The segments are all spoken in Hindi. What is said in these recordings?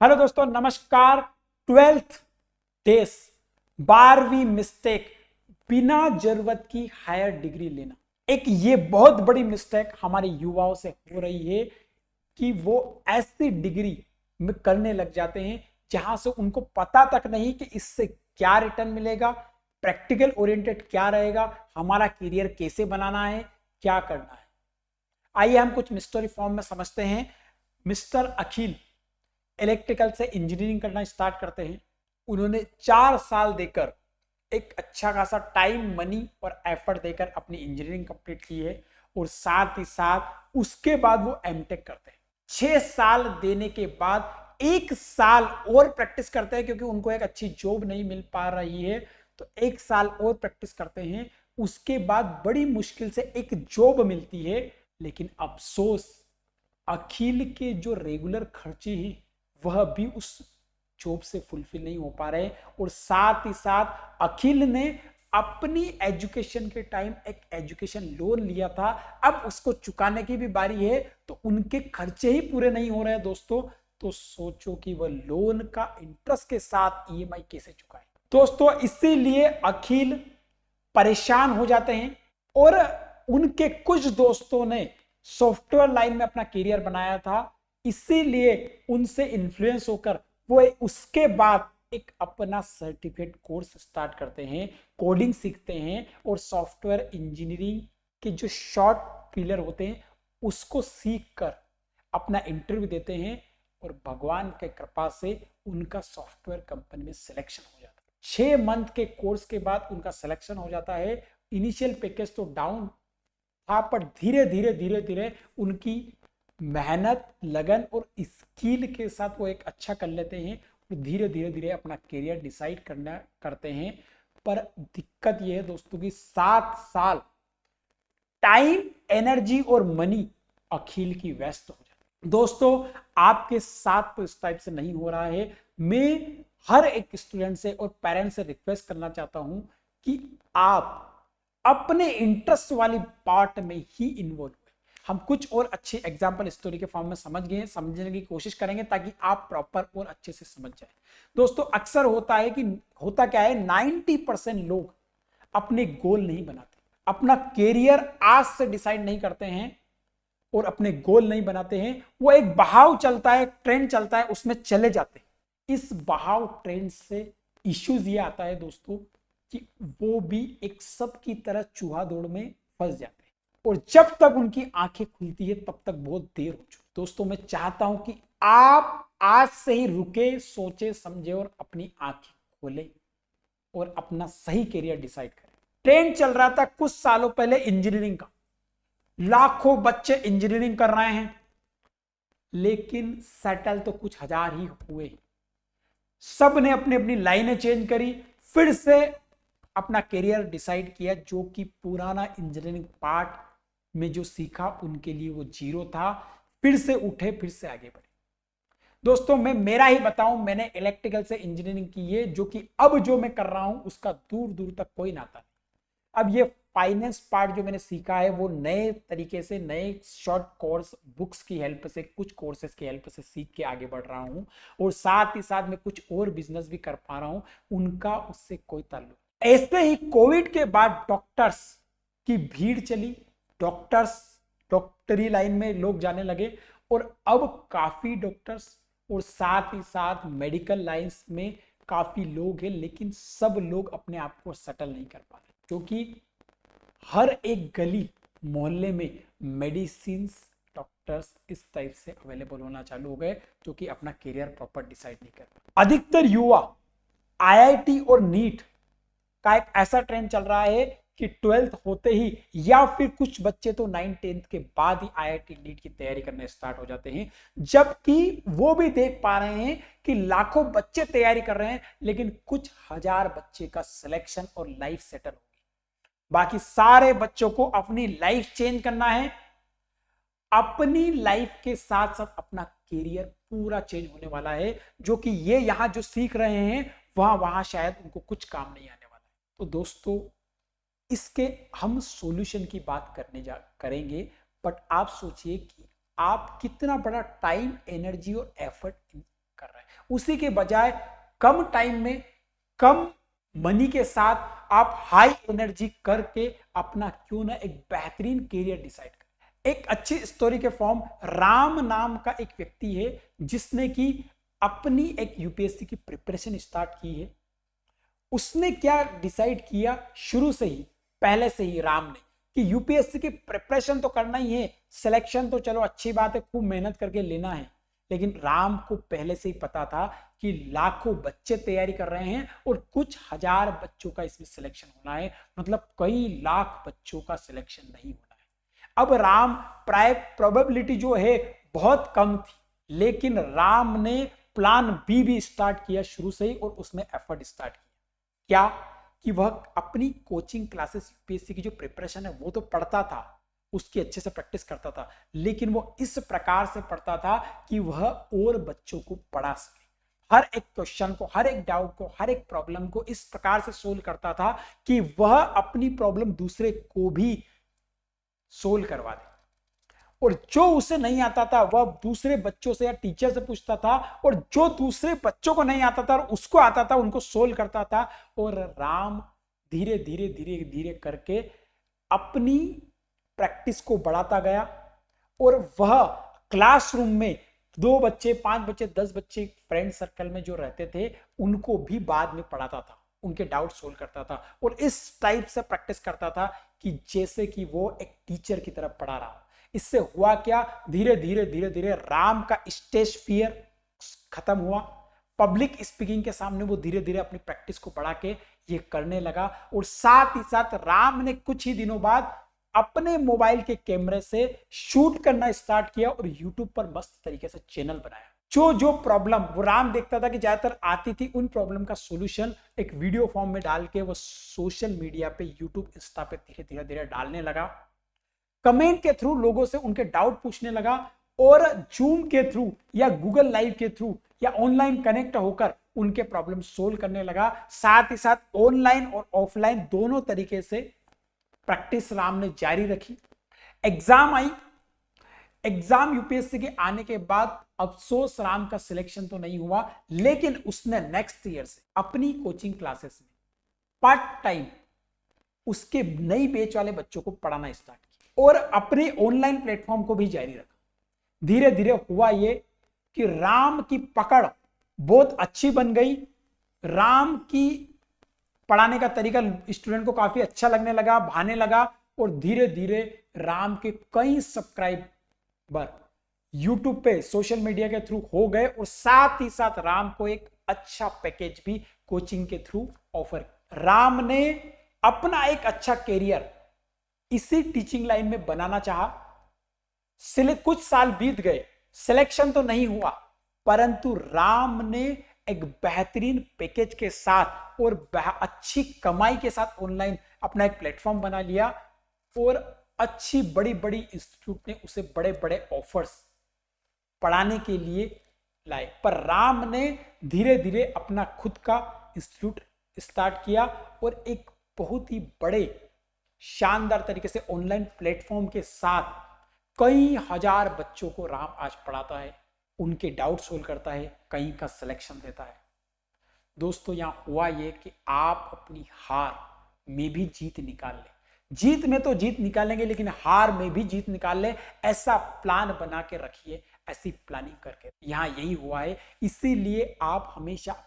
हेलो दोस्तों, नमस्कार। 12th डेज 12वीं मिस्टेक, बिना जरूरत की हायर डिग्री लेना। एक ये बहुत बड़ी मिस्टेक हमारे युवाओं से हो रही है कि वो ऐसी डिग्री में करने लग जाते हैं जहां से उनको पता तक नहीं कि इससे क्या रिटर्न मिलेगा, प्रैक्टिकल ओरिएंटेड क्या रहेगा, हमारा करियर कैसे बनाना है, क्या करना है। आइए हम कुछ मिस्टरी फॉर्म में समझते हैं। मिस्टर अखिल इलेक्ट्रिकल से इंजीनियरिंग करना स्टार्ट करते हैं। उन्होंने 4 साल देकर एक अच्छा खासा टाइम, मनी और एफर्ट देकर अपनी इंजीनियरिंग कंप्लीट की है और साथ ही साथ उसके बाद वो एमटेक करते हैं। 6 साल देने के बाद 1 साल और प्रैक्टिस करते हैं क्योंकि उनको एक अच्छी जॉब नहीं मिल पा रही है, तो 1 साल और प्रैक्टिस करते हैं। उसके बाद बड़ी मुश्किल से एक जॉब मिलती है, लेकिन अफसोस अखिल के जो रेगुलर खर्चे हैं वह भी उस जॉब से फुलफिल नहीं हो पा रहे। और साथ ही साथ अखिल ने अपनी एजुकेशन के टाइम एक एजुकेशन लोन लिया था, अब उसको चुकाने की भी बारी है, तो उनके खर्चे ही पूरे नहीं हो रहे हैं दोस्तों। तो सोचो कि वह लोन का इंटरेस्ट के साथ ईएमआई कैसे चुकाए दोस्तों। इसीलिए अखिल परेशान हो जाते हैं और उनके कुछ दोस्तों ने सॉफ्टवेयर लाइन में अपना करियर बनाया था, इसीलिए उनसे इन्फ्लुएंस होकर वो उसके बाद एक अपना सर्टिफिकेट कोर्स स्टार्ट करते हैं, कोडिंग सीखते हैं और सॉफ्टवेयर इंजीनियरिंग के जो शॉर्ट पिलर होते हैं उसको सीख कर अपना इंटरव्यू देते हैं और भगवान के कृपा से उनका सॉफ्टवेयर कंपनी में सिलेक्शन हो जाता है। 6 मंथ के कोर्स के बाद उनका सिलेक्शन हो जाता है। इनिशियल पैकेज तो डाउन था, पर धीरे धीरे धीरे धीरे उनकी मेहनत, लगन और स्किल के साथ वो एक अच्छा कर लेते हैं और धीरे धीरे धीरे अपना करियर डिसाइड करते हैं। पर दिक्कत यह है दोस्तों कि 7 साल टाइम, एनर्जी और मनी अखिल की वेस्ट हो जाती। दोस्तों, आपके साथ तो इस टाइप से नहीं हो रहा है। मैं हर एक स्टूडेंट से और पेरेंट्स से रिक्वेस्ट करना चाहता हूं कि आप अपने इंटरेस्ट वाली पार्ट में ही इन्वॉल्व हुए। हम कुछ और अच्छे एग्जांपल स्टोरी के फॉर्म में समझने की कोशिश करेंगे ताकि आप प्रॉपर और अच्छे से समझ जाए। दोस्तों, अक्सर होता क्या है, 90% लोग अपने गोल नहीं बनाते, अपना कैरियर आज से डिसाइड नहीं करते हैं और अपने गोल नहीं बनाते हैं। वो एक बहाव चलता है, ट्रेंड चलता है, उसमें चले जाते हैं। इस बहाव ट्रेंड से इश्यूज ये आता है दोस्तों कि वो भी एक सब की तरह चूहा दौड़ में फंस जाते हैं और जब तक उनकी आंखें खुलती है तब तक बहुत देर हो चुकी। दोस्तों, मैं चाहता हूं कि आप आज से ही रुके, सोचे समझे और अपनी आंखें खोले और अपना सही करियर डिसाइड करें। ट्रेंड चल रहा था कुछ सालों पहले इंजीनियरिंग का, लाखों बच्चे इंजीनियरिंग कर रहे हैं, लेकिन सेटल तो कुछ हजार ही हुए। सब ने अपनी अपनी लाइनें चेंज करी, फिर से अपना करियर डिसाइड किया, जो कि पुराना इंजीनियरिंग पार्ट में जो सीखा उनके लिए वो जीरो था। फिर से उठे, फिर से आगे बढ़े। दोस्तों, मैं मेरा ही बताऊं, मैंने इलेक्ट्रिकल से इंजीनियरिंग की है, जो कि अब जो मैं कर रहा हूं उसका दूर दूर तक कोई नाता नहीं। अब ये फाइनेंस पार्ट जो मैंने सीखा है वो नए तरीके से, नए शॉर्ट कोर्स बुक्स की हेल्प से, कुछ कोर्सेज की हेल्प से सीख के आगे बढ़ रहा हूं और साथ ही साथ मैं कुछ और बिजनेस भी कर पा रहा हूं, उनका उससे कोई ताल्लुक। ऐसे ही कोविड के बाद डॉक्टर्स की भीड़ चली, डॉक्टरी लाइन में लोग जाने लगे और अब काफी डॉक्टर्स और साथ ही साथ मेडिकल लाइंस में काफी लोग हैं, लेकिन सब लोग अपने आप को सेटल नहीं कर पा रहे क्योंकि हर एक गली मोहल्ले में मेडिसिन डॉक्टर्स इस टाइप से अवेलेबल होना चालू हो गए, जो कि अपना करियर प्रॉपर डिसाइड नहीं कर पा। अधिकतर युवा आईआईटी और नीट का एक ऐसा ट्रेंड चल रहा है कि 12th होते ही या फिर कुछ बच्चे तो 9th-10th के बाद ही आईआईटी नीट की तैयारी करने स्टार्ट हो जाते हैं, जबकि वो भी देख पा रहे हैं कि लाखों बच्चे तैयारी कर रहे हैं लेकिन कुछ हजार बच्चे का सिलेक्शन और लाइफ सेटल होगी। बाकी सारे बच्चों को अपनी लाइफ चेंज करना है, अपनी लाइफ के साथ साथ अपना करियर पूरा चेंज होने वाला है, जो कि ये यहां जो सीख रहे हैं वहां शायद उनको कुछ काम नहीं आने वाला है। तो दोस्तों, इसके हम सॉल्यूशन की बात करेंगे, बट आप सोचिए कि आप कितना बड़ा टाइम, एनर्जी और एफर्ट कर रहे हैं। उसी के बजाय कम टाइम में कम मनी के साथ आप हाई एनर्जी करके अपना क्यों ना एक बेहतरीन करियर डिसाइड करें। एक अच्छी स्टोरी के फॉर्म राम नाम का एक व्यक्ति है जिसने की अपनी एक यूपीएससी की प्रिपरेशन स्टार्ट की है। उसने क्या डिसाइड किया शुरू से ही, पहले से ही राम ने, कि यूपीएससी की प्रिपरेशन तो करना ही है, सिलेक्शन तो चलो अच्छी बात है, खूब मेहनत करके लेना है, लेकिन राम को पहले से ही पता था कि लाखों बच्चे तैयारी कर रहे हैं और कुछ हजार बच्चों का इसमें सिलेक्शन होना है, मतलब कई लाख बच्चों का सिलेक्शन नहीं होना है। अब राम प्राय प्रोबेबिलिटी जो है बहुत कम थी, लेकिन राम ने प्लान बी भी स्टार्ट किया शुरू से ही और उसमें एफर्ट स्टार्ट किया। क्या कि वह अपनी कोचिंग क्लासेस यूपीएससी की जो प्रिपरेशन है वो तो पढ़ता था, उसकी अच्छे से प्रैक्टिस करता था, लेकिन वो इस प्रकार से पढ़ता था कि वह और बच्चों को पढ़ा सके। हर एक क्वेश्चन को, हर एक डाउट को, हर एक प्रॉब्लम को इस प्रकार से सोल्व करता था कि वह अपनी प्रॉब्लम दूसरे को भी सोल्व करवा दे, और जो उसे नहीं आता था वह दूसरे बच्चों से या टीचर से पूछता था, और जो दूसरे बच्चों को नहीं आता था और उसको आता था उनको सोल्व करता था। और राम धीरे धीरे धीरे धीरे करके अपनी प्रैक्टिस को बढ़ाता गया, और वह क्लासरूम में 2 बच्चे, 5 बच्चे, 10 बच्चे फ्रेंड सर्कल में जो रहते थे उनको भी बाद में पढ़ाता था, उनके डाउट सोल्व करता था, और इस टाइप से प्रैक्टिस करता था कि जैसे कि वो एक टीचर की तरफ पढ़ा रहा। इससे हुआ क्या, धीरे धीरे धीरे धीरे राम का स्टेज फियर खत्म हुआ। पब्लिक स्पीकिंग के सामने वो धीरे धीरे अपनी प्रैक्टिस को बढ़ा के ये करने लगा, और साथ ही साथ राम ने कुछ ही दिनों बाद अपने मोबाइल के कैमरे से शूट करना स्टार्ट किया और यूट्यूब पर मस्त तरीके से चैनल बनाया। जो जो प्रॉब्लम वो राम देखता था कि ज्यादातर आती थी, उन प्रॉब्लम का सॉल्यूशन एक वीडियो फॉर्म में डाल के वो सोशल मीडिया पे, यूट्यूब, इंस्टा पे धीरे धीरे धीरे डालने लगा। कमेंट के थ्रू लोगों से उनके डाउट पूछने लगा, और जूम के थ्रू या गूगल लाइव के थ्रू या ऑनलाइन कनेक्ट होकर उनके प्रॉब्लम सोल्व करने लगा। साथ ही साथ ऑनलाइन और ऑफलाइन दोनों तरीके से प्रैक्टिस राम ने जारी रखी। एग्जाम आई, एग्जाम यूपीएससी के आने के बाद अफसोस राम का सिलेक्शन तो नहीं हुआ, लेकिन उसने नेक्स्ट ईयर से अपनी कोचिंग क्लासेस में पार्ट टाइम उसके नई बैच वाले बच्चों को पढ़ाना स्टार्ट किया और अपने ऑनलाइन प्लेटफॉर्म को भी जारी रखा। धीरे धीरे हुआ ये कि राम की पकड़ बहुत अच्छी बन गई। राम की पढ़ाने का तरीका स्टूडेंट को काफी अच्छा लगने लगा, भाने लगा, और धीरे धीरे राम के कई सब्सक्राइबर यूट्यूब पे, सोशल मीडिया के थ्रू हो गए, और साथ ही साथ राम को एक अच्छा पैकेज भी कोचिंग के थ्रू ऑफर। राम ने अपना एक अच्छा कैरियर इसी टीचिंग लाइन में बनाना चाहा। कुछ साल बीत गए, सिलेक्शन तो नहीं हुआ, परंतु राम ने एक बेहतरीन पैकेज के साथ और अच्छी कमाई के साथ ऑनलाइन अपना एक प्लेटफॉर्म बना लिया, और अच्छी बड़ी बड़ी इंस्टीट्यूट ने उसे बड़े बड़े ऑफर्स पढ़ाने के लिए लाए। पर राम ने धीरे धीरे अपना खुद का इंस्टीट्यूट स्टार्ट किया और एक बहुत ही बड़े शानदार तरीके से ऑनलाइन प्लेटफॉर्म के साथ कई हजार बच्चों को राम आज पढ़ाता है, उनके डाउट सोल्व करता है, कहीं का सिलेक्शन देता है। दोस्तों, यहां हुआ ये कि आप अपनी हार में भी जीत निकाल लें। जीत में तो जीत निकालेंगे, लेकिन हार में भी जीत निकाल लें, ऐसा प्लान बना के रखिए, ऐसी प्लानिंग करके। यहां यही हुआ है, इसीलिए आप हमेशा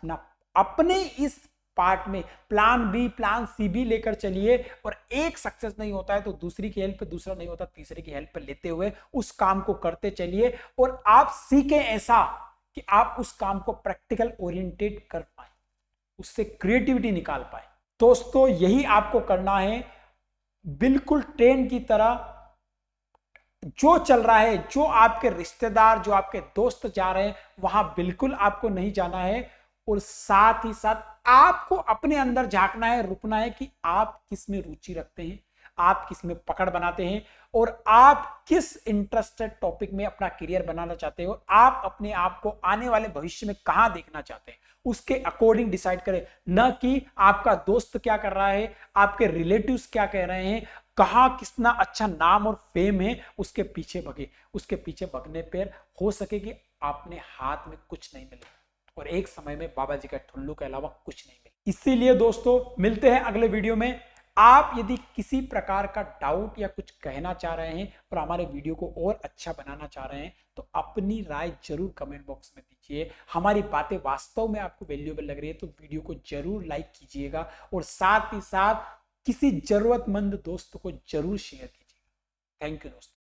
अपने इस पार्ट में प्लान बी, प्लान सी भी लेकर चलिए, और एक सक्सेस नहीं होता है तो दूसरी की हेल्प पे, दूसरा नहीं होता तीसरे की हेल्प पे लेते हुए उस काम को करते चलिए, और आप सीखें ऐसा कि आप उस काम को प्रैक्टिकल ओरिएंटेड कर पाए, उससे क्रिएटिविटी निकाल पाए। दोस्तों, यही आपको करना है, बिल्कुल ट्रेन की तरह जो चल रहा है, जो आपके रिश्तेदार, जो आपके दोस्त जा रहे हैं, वहां बिल्कुल आपको नहीं जाना है, और साथ ही साथ आपको अपने अंदर झांकना है, रुकना है कि आप किस में रुचि रखते हैं, आप किस में पकड़ बनाते हैं, और आप किस इंटरेस्टेड टॉपिक में अपना करियर बनाना चाहते हो, आप अपने आप को आने वाले भविष्य में कहां देखना चाहते हैं, उसके अकॉर्डिंग डिसाइड करें। न कि आपका दोस्त क्या कर रहा है, आपके रिलेटिव्स क्या कह रहे हैं, कहां कितना अच्छा नाम और फेम है, उसके पीछे भगे। उसके पीछे भगने पर हो सके कि आपने हाथ में कुछ नहीं मिले। और एक समय में बाबा जी का ठुल्लू के अलावा कुछ नहीं मिला। इसीलिए दोस्तों मिलते हैं अगले वीडियो में। आप यदि किसी प्रकार का डाउट या कुछ कहना चाह रहे हैं और हमारे वीडियो को और अच्छा बनाना चाह रहे हैं तो अपनी राय जरूर कमेंट बॉक्स में दीजिए। हमारी बातें वास्तव में आपको वैल्यूएबल लग रही है तो वीडियो को जरूर लाइक कीजिएगा और साथ ही साथ किसी जरूरतमंद दोस्त को जरूर शेयर कीजिएगा। थैंक यू दोस्तों।